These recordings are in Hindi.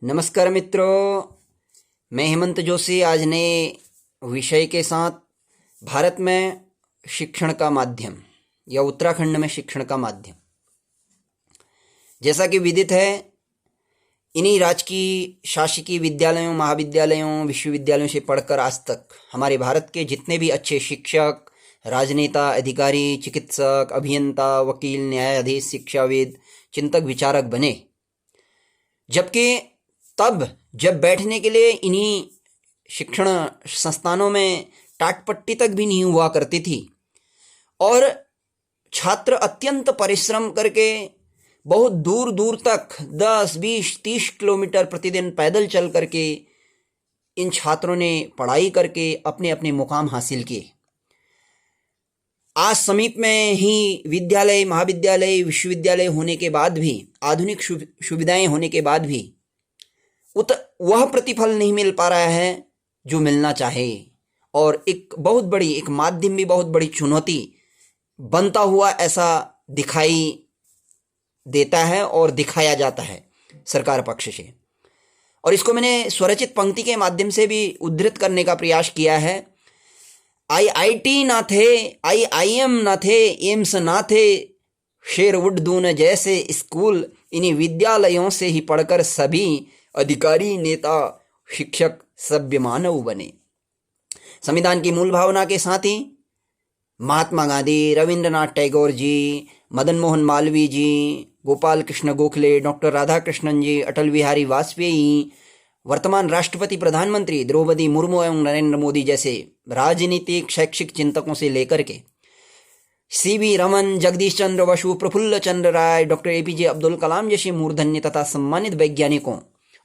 नमस्कार मित्रों, मैं हेमंत जोशी आज नए विषय के साथ भारत में शिक्षण का माध्यम या उत्तराखंड में शिक्षण का माध्यम। जैसा कि विदित है, इन्हीं राजकीय शासकीय विद्यालयों, महाविद्यालयों, विश्वविद्यालयों से पढ़कर आज तक हमारे भारत के जितने भी अच्छे शिक्षक, राजनेता, अधिकारी, चिकित्सक, अभियंता, वकील, न्यायाधीश, शिक्षाविद, चिंतक, विचारक बने। जबकि तब जब बैठने के लिए इन्हीं शिक्षण संस्थानों में टाटपट्टी तक भी नहीं हुआ करती थी और छात्र अत्यंत परिश्रम करके बहुत दूर दूर तक 10, 20, 30 किलोमीटर प्रतिदिन पैदल चल करके इन छात्रों ने पढ़ाई करके अपने अपने मुकाम हासिल किए। आज समीप में ही विद्यालय, महाविद्यालय, विश्वविद्यालय होने के बाद भी, आधुनिक सुविधाएं होने के बाद भी वह प्रतिफल नहीं मिल पा रहा है जो मिलना चाहे, और एक माध्यम भी बहुत बड़ी चुनौती बनता हुआ ऐसा दिखाई देता है और दिखाया जाता है सरकार पक्ष से। और इसको मैंने स्वरचित पंक्ति के माध्यम से भी उद्धृत करने का प्रयास किया है। IIT ना थे, IIM ना थे, एम्स ना थे, शेरवुड दून जैसे स्कूल, इन्हीं विद्यालयों से ही पढ़कर सभी अधिकारी, नेता, शिक्षक, सभ्य मानव बने। संविधान की मूल भावना के साथ ही महात्मा गांधी, रविंद्रनाथ टैगोर जी, मदन मोहन मालवीय जी, गोपाल कृष्ण गोखले, डॉक्टर राधाकृष्णन जी, अटल बिहारी वाजपेयी, वर्तमान राष्ट्रपति, प्रधानमंत्री द्रौपदी मुर्मू एवं नरेंद्र मोदी जैसे राजनीतिक, शैक्षिक चिंतकों से लेकर के CV रमन, जगदीश चंद्र बसु, प्रफुल्ल चंद्र राय, डॉक्टर APJ अब्दुल कलाम जैसे मूर्धन्य तथा सम्मानित वैज्ञानिकों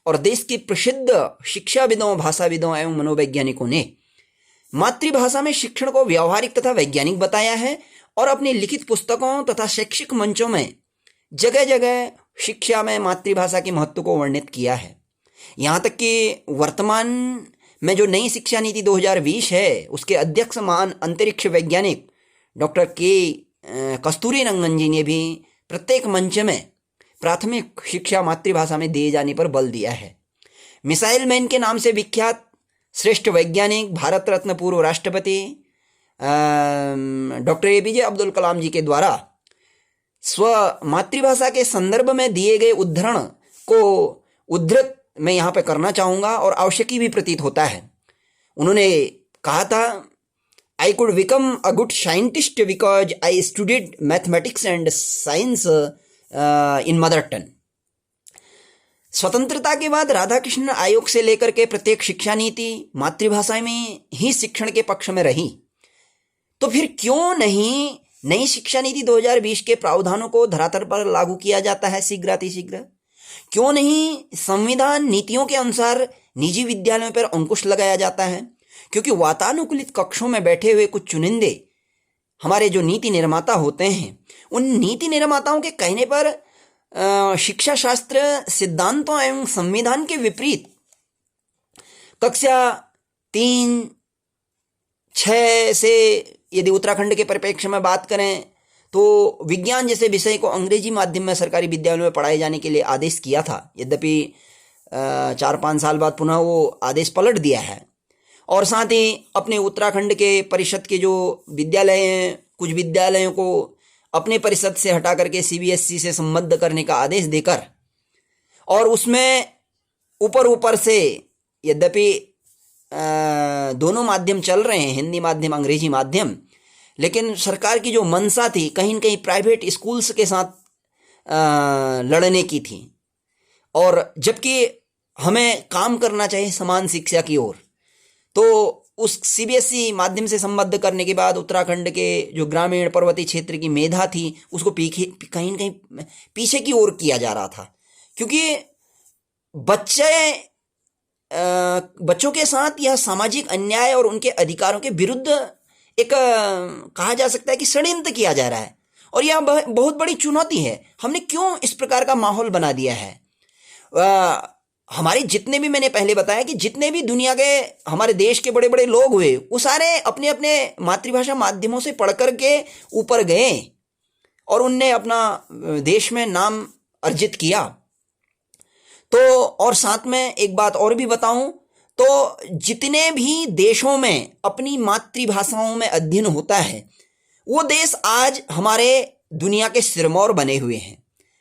और देश के प्रसिद्ध शिक्षाविदों, भाषाविदों एवं मनोवैज्ञानिकों ने मातृभाषा में शिक्षण को व्यावहारिक तथा वैज्ञानिक बताया है और अपनी लिखित पुस्तकों तथा शैक्षिक मंचों में जगह जगह शिक्षा में मातृभाषा के महत्व को वर्णित किया है। यहाँ तक कि वर्तमान में जो नई शिक्षा नीति 2020 है, उसके अध्यक्ष महान अंतरिक्ष वैज्ञानिक डॉक्टर कस्तूरीरंगन जी ने भी प्रत्येक मंच में प्राथमिक शिक्षा मातृभाषा में दिए जाने पर बल दिया है। मिसाइल मैन के नाम से विख्यात श्रेष्ठ वैज्ञानिक, भारत रत्न पूर्व राष्ट्रपति डॉक्टर APJ अब्दुल कलाम जी के द्वारा स्व मातृभाषा के संदर्भ में दिए गए उद्धरण को उद्धृत मैं यहाँ पे करना चाहूँगा और आवश्यक भी प्रतीत होता है। उन्होंने कहा था, I could become a good scientist because I studied mathematics and science in mother tongue। स्वतंत्रता के बाद राधाकृष्णन आयोग से लेकर के प्रत्येक शिक्षा नीति मातृभाषा में ही शिक्षण के पक्ष में रही, तो फिर क्यों नहीं नई शिक्षा नीति 2020 के प्रावधानों को धरातल पर लागू किया जाता है शीघ्रातिशीघ्र? क्यों नहीं संविधान नीतियों के अनुसार निजी विद्यालयों पर अंकुश लगाया जाता है? क्योंकि वातानुकूलित कक्षों में बैठे हुए कुछ चुनिंदे हमारे जो नीति निर्माता होते हैं, उन नीति निर्माताओं के कहने पर शिक्षा शास्त्र सिद्धांतों एवं संविधान के विपरीत कक्षा 3, 6 से यदि उत्तराखंड के परिप्रेक्ष्य में बात करें तो विज्ञान जैसे विषय को अंग्रेजी माध्यम में सरकारी विद्यालयों में पढ़ाए जाने के लिए आदेश किया था। यद्यपि 4-5 साल बाद पुनः वो आदेश पलट दिया है। और साथ ही अपने उत्तराखंड के परिषद के जो विद्यालय हैं, कुछ विद्यालयों को अपने परिषद से हटा करके CBSE से संबद्ध करने का आदेश देकर, और उसमें ऊपर से यद्यपि दोनों माध्यम चल रहे हैं, हिंदी माध्यम, अंग्रेजी माध्यम, लेकिन सरकार की जो मंशा थी कहीं न कहीं प्राइवेट स्कूल्स के साथ लड़ने की थी, और जबकि हमें काम करना चाहिए समान शिक्षा की ओर। तो उस CBSE माध्यम से संबद्ध करने के बाद उत्तराखंड के जो ग्रामीण पर्वतीय क्षेत्र की मेधा थी उसको कहीं न कहीं पीछे की ओर किया जा रहा था, क्योंकि बच्चों के साथ यह सामाजिक अन्याय और उनके अधिकारों के विरुद्ध एक कहा जा सकता है कि षड्यंत्र किया जा रहा है, और यह बहुत बड़ी चुनौती है। हमने क्यों इस प्रकार का माहौल बना दिया है? हमारे जितने भी, मैंने पहले बताया कि जितने भी दुनिया के हमारे देश के बड़े बड़े लोग हुए, वो सारे अपने अपने मातृभाषा माध्यमों से पढ़ कर के ऊपर गए और उनने अपना देश में नाम अर्जित किया। तो और साथ में एक बात और भी बताऊं, तो जितने भी देशों में अपनी मातृभाषाओं में अध्ययन होता है, वो देश आज हमारे दुनिया के सिरमौर बने हुए हैं।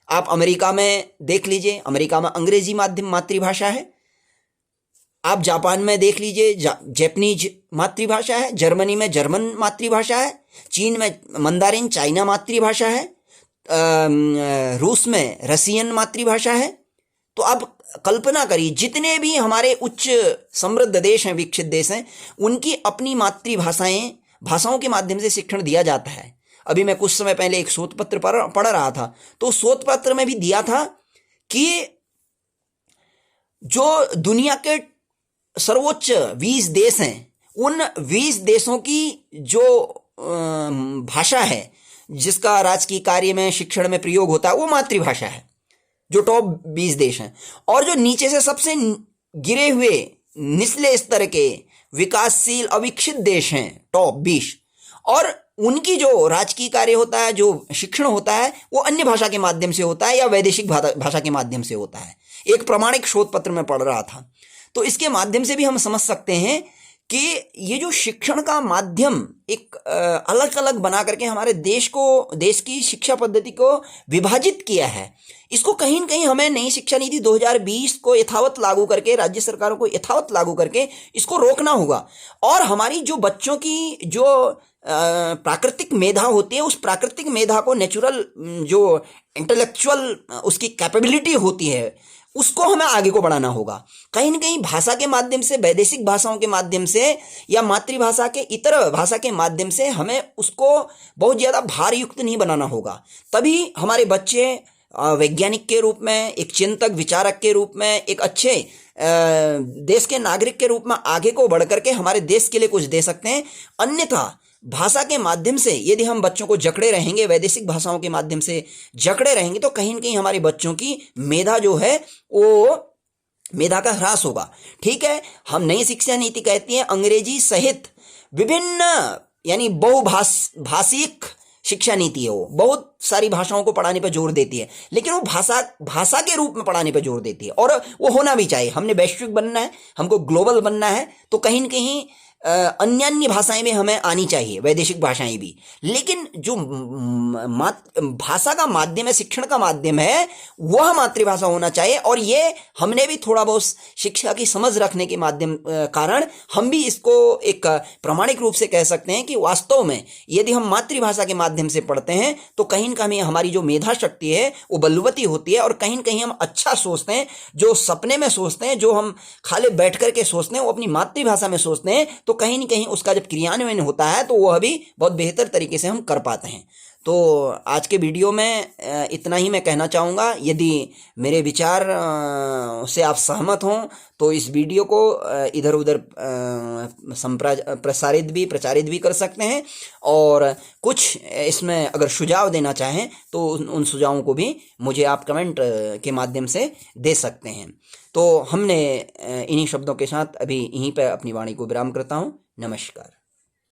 आप अमेरिका में देख लीजिए, अमेरिका में अंग्रेजी माध्यम मातृभाषा है। आप जापान में देख लीजिए, जापानीज मातृभाषा है। जर्मनी में जर्मन मातृभाषा है। चीन में मंदारिन चाइना मातृभाषा है। रूस में रसियन मातृभाषा है। तो आप कल्पना करिए, जितने भी हमारे उच्च समृद्ध देश हैं, विकसित देश हैं, उनकी अपनी भाषाओं के माध्यम से शिक्षण दिया जाता है। अभी मैं कुछ समय पहले एक शोध पत्र पढ़ रहा था, तो शोध पत्र में भी दिया था कि जो दुनिया के सर्वोच्च 20 देश हैं, उन 20 देशों की जो भाषा है जिसका राजकीय कार्य में शिक्षण में प्रयोग होता है, वो मातृभाषा है, जो टॉप 20 देश हैं। और जो नीचे से सबसे गिरे हुए निचले स्तर के विकासशील अविकसित देश हैं, टॉप 20, और उनकी जो राजकीय कार्य होता है, जो शिक्षण होता है, वो अन्य भाषा के माध्यम से होता है या वैदेशिक भाषा के माध्यम से होता है। एक प्रमाणिक शोध पत्र में पढ़ रहा था। तो इसके माध्यम से भी हम समझ सकते हैं कि ये जो शिक्षण का माध्यम एक अलग अलग बना करके हमारे देश की शिक्षा पद्धति को विभाजित किया है, इसको कहीं न कहीं हमें नई शिक्षा नीति 2020 को यथावत लागू करके, राज्य सरकारों को यथावत लागू करके इसको रोकना होगा। और हमारी जो बच्चों की जो प्राकृतिक मेधा होती है, उस प्राकृतिक मेधा को, नेचुरल जो इंटेलेक्चुअल उसकी कैपेबिलिटी होती है, उसको हमें आगे को बढ़ाना होगा। कहीं न कहीं भाषा के माध्यम से, वैदेशिक भाषाओं के माध्यम से या मातृभाषा के इतर भाषा के माध्यम से हमें उसको बहुत ज़्यादा भार युक्त नहीं बनाना होगा। तभी हमारे बच्चे वैज्ञानिक के रूप में, एक चिंतक विचारक के रूप में, एक अच्छे देश के नागरिक के रूप में आगे को बढ़ करके हमारे देश के लिए कुछ दे सकते हैं। अन्यथा भाषा के माध्यम से यदि हम बच्चों को जकड़े रहेंगे, वैदेशिक भाषाओं के माध्यम से जकड़े रहेंगे, तो कहीं न कहीं हमारे बच्चों की मेधा जो है, वो मेधा का ह्रास होगा। ठीक है, हम नई शिक्षा नीति कहती है अंग्रेजी सहित विभिन्न यानी बहुभाषिक शिक्षा नीति है। वो बहुत सारी भाषाओं को पढ़ाने पर जोर देती है, लेकिन वो भाषा के रूप में पढ़ाने पर जोर देती है। और वो होना भी चाहिए। हमने वैश्विक बनना है, हमको ग्लोबल बनना है, तो कहीं न कहीं अन्य भाषाएं भी हमें आनी चाहिए, वैदेशिक भाषाएं भी। लेकिन जो भाषा का माध्यम है, शिक्षण का माध्यम है, वह मातृभाषा होना चाहिए। और ये हमने भी थोड़ा बहुत शिक्षा की समझ रखने के माध्यम कारण हम भी इसको एक प्रामाणिक रूप से कह सकते हैं कि वास्तव में यदि हम मातृभाषा के माध्यम से पढ़ते हैं, तो कहीं न कहीं हमारी जो मेधा शक्ति है वो बलवती होती है। और कहीं न कहीं हम अच्छा सोचते हैं, जो सपने में सोचते हैं, जो हम खाली बैठ करके सोचते हैं, वो अपनी मातृभाषा में सोचते हैं। तो कहीं न कहीं उसका जब क्रियान्वयन होता है, तो वह भी बहुत बेहतर तरीके से हम कर पाते हैं। तो आज के वीडियो में इतना ही मैं कहना चाहूँगा। यदि मेरे विचार से आप सहमत हों, तो इस वीडियो को इधर उधर प्रचारित भी कर सकते हैं। और कुछ इसमें अगर सुझाव देना चाहें, तो उन सुझावों को भी मुझे आप कमेंट के माध्यम से दे सकते हैं। तो हमने इन्हीं शब्दों के साथ अभी यहीं पर अपनी वाणी को विराम करता हूँ। नमस्कार।